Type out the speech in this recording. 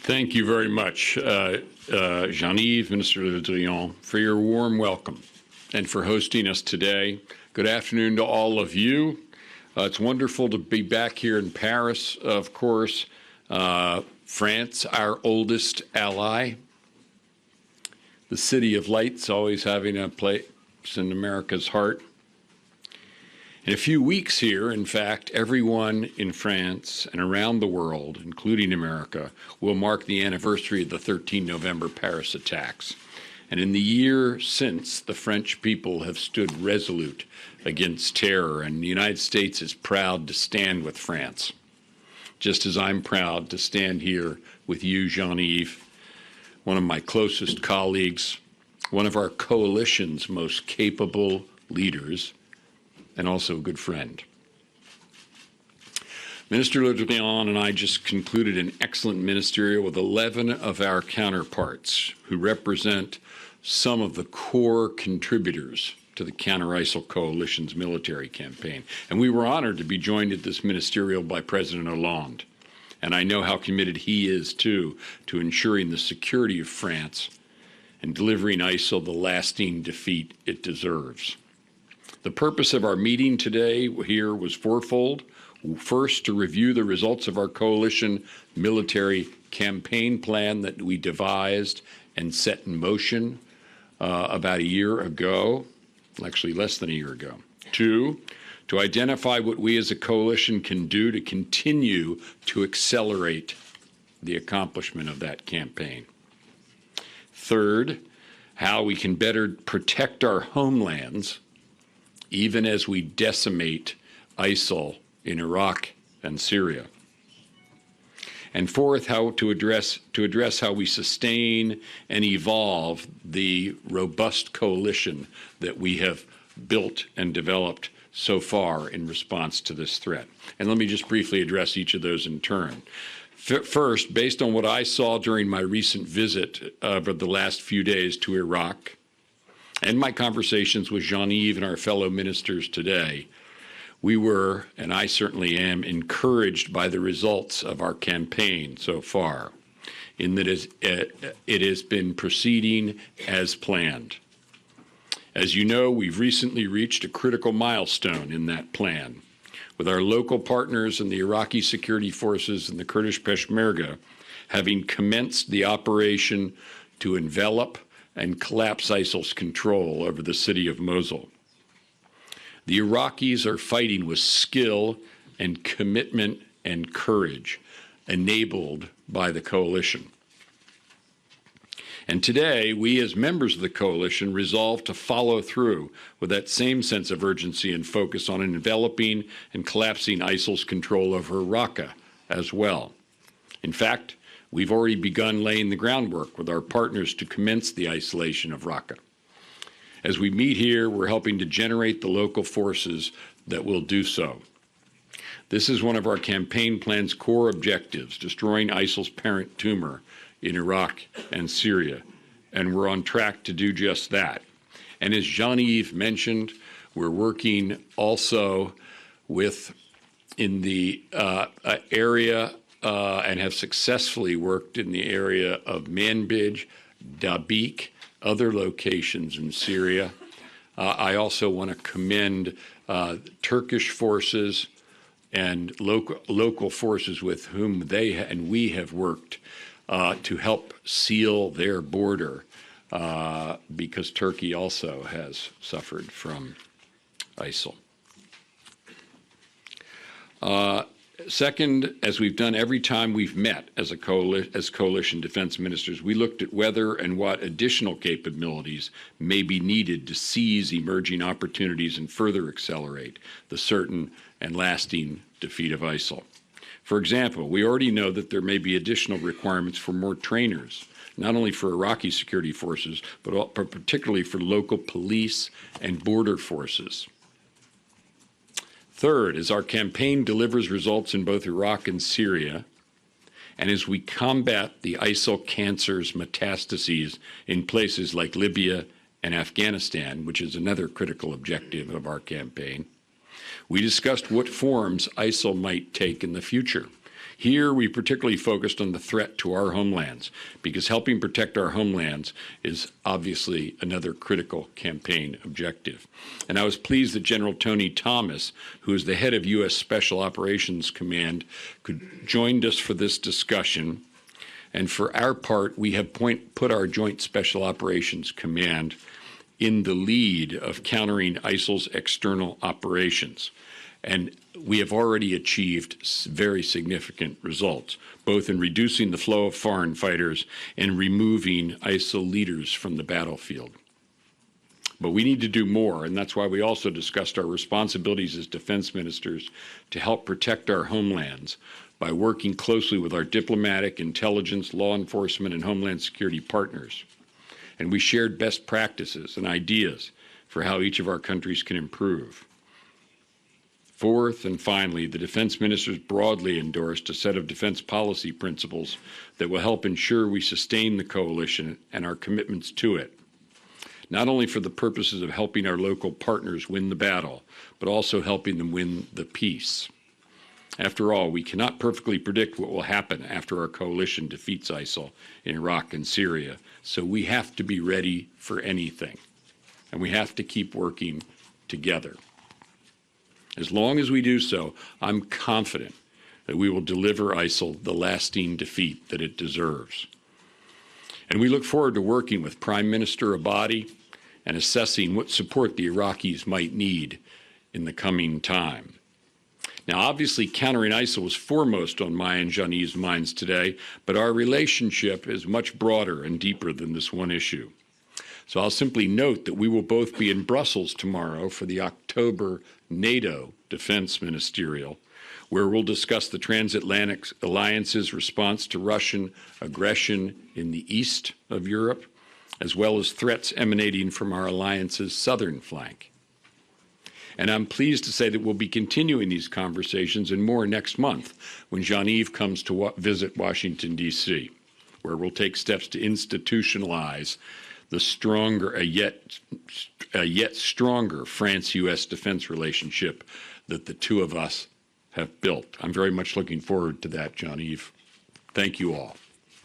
Thank you very much, Jean-Yves, Minister Le Drian, for your warm welcome and for hosting us today. Good afternoon to all of you. It's wonderful to be back here in Paris, of course. France, our oldest ally. The City of Lights, always having a place in America's heart. In a few weeks here, in fact, everyone in France and around the world, including America, will mark the anniversary of the 13 November Paris attacks. And in the year since, the French people have stood resolute against terror, and the United States is proud to stand with France, just as I'm proud to stand here with you, Jean-Yves, one of my closest colleagues, one of our coalition's most capable leaders, and also a good friend. Minister Le Drian and I just concluded an excellent ministerial with 11 of our counterparts who represent some of the core contributors to the Counter-ISIL Coalition's military campaign. And we were honored to be joined at this ministerial by President Hollande. And I know how committed he is, too, to ensuring the security of France and delivering ISIL the lasting defeat it deserves. The purpose of our meeting today here was fourfold. First, to review the results of our coalition military campaign plan that we devised and set in motion about a year ago, actually less than a year ago. Two, to identify what we as a coalition can do to continue to accelerate the accomplishment of that campaign. Third, how we can better protect our homelands even as we decimate ISIL in Iraq and Syria. And fourth, how to address how we sustain and evolve the robust coalition that we have built and developed so far in response to this threat. And let me just briefly address each of those in turn. First, based on what I saw during my recent visit over the last few days to Iraq, and my conversations with Jean-Yves and our fellow ministers today, we were, and I certainly am, encouraged by the results of our campaign so far, in that it has been proceeding as planned. As you know, we've recently reached a critical milestone in that plan, with our local partners and the Iraqi security forces and the Kurdish Peshmerga having commenced the operation to envelop and collapse ISIL's control over the city of Mosul. The Iraqis are fighting with skill and commitment and courage, enabled by the coalition. And today, we as members of the coalition resolve to follow through with that same sense of urgency and focus on enveloping and collapsing ISIL's control over Raqqa as well. In fact, we've already begun laying the groundwork with our partners to commence the isolation of Raqqa. As we meet here, we're helping to generate the local forces that will do so. This is one of our campaign plan's core objectives, destroying ISIL's parent tumor in Iraq and Syria, and we're on track to do just that. And as Jean-Yves mentioned, we're working also in the area and have successfully worked in the area of Manbij, Dabiq, other locations in Syria. I also want to commend Turkish forces and local forces with whom they and we have worked to help seal their border because Turkey also has suffered from ISIL. Second, as we've done every time we've met as coalition defense ministers, we looked at whether and what additional capabilities may be needed to seize emerging opportunities and further accelerate the certain and lasting defeat of ISIL. For example, we already know that there may be additional requirements for more trainers, not only for Iraqi security forces, but particularly for local police and border forces. Third, as our campaign delivers results in both Iraq and Syria, and as we combat the ISIL cancer's metastases in places like Libya and Afghanistan, which is another critical objective of our campaign, we discussed what forms ISIL might take in the future, Here, we particularly focused on the threat to our homelands, because helping protect our homelands is obviously another critical campaign objective. And I was pleased that General Tony Thomas, who is the head of U.S. Special Operations Command, joined us for this discussion. And for our part, we have put our Joint Special Operations Command in the lead of countering ISIL's external operations. And we have already achieved very significant results, both in reducing the flow of foreign fighters and removing ISIL leaders from the battlefield. But we need to do more, and that's why we also discussed our responsibilities as defense ministers to help protect our homelands by working closely with our diplomatic, intelligence, law enforcement, and homeland security partners. And we shared best practices and ideas for how each of our countries can improve. Fourth, and finally, the defense ministers broadly endorsed a set of defense policy principles that will help ensure we sustain the coalition and our commitments to it, not only for the purposes of helping our local partners win the battle, but also helping them win the peace. After all, we cannot perfectly predict what will happen after our coalition defeats ISIL in Iraq and Syria, so we have to be ready for anything, and we have to keep working together. As long as we do so, I'm confident that we will deliver ISIL the lasting defeat that it deserves. And we look forward to working with Prime Minister Abadi and assessing what support the Iraqis might need in the coming time. Now, obviously, countering ISIL was foremost on my and Jean-Yves' minds today, but our relationship is much broader and deeper than this one issue. So I'll simply note that we will both be in Brussels tomorrow for the October NATO Defense Ministerial, where we'll discuss the transatlantic alliance's response to Russian aggression in the east of Europe, as well as threats emanating from our alliance's southern flank. And I'm pleased to say that we'll be continuing these conversations and more next month when Jean-Yves comes to visit Washington, D.C., where we'll take steps to institutionalize the stronger, a yet stronger France-U.S. defense relationship that the two of us have built. I'm very much looking forward to that, Jean-Yves. Thank you all.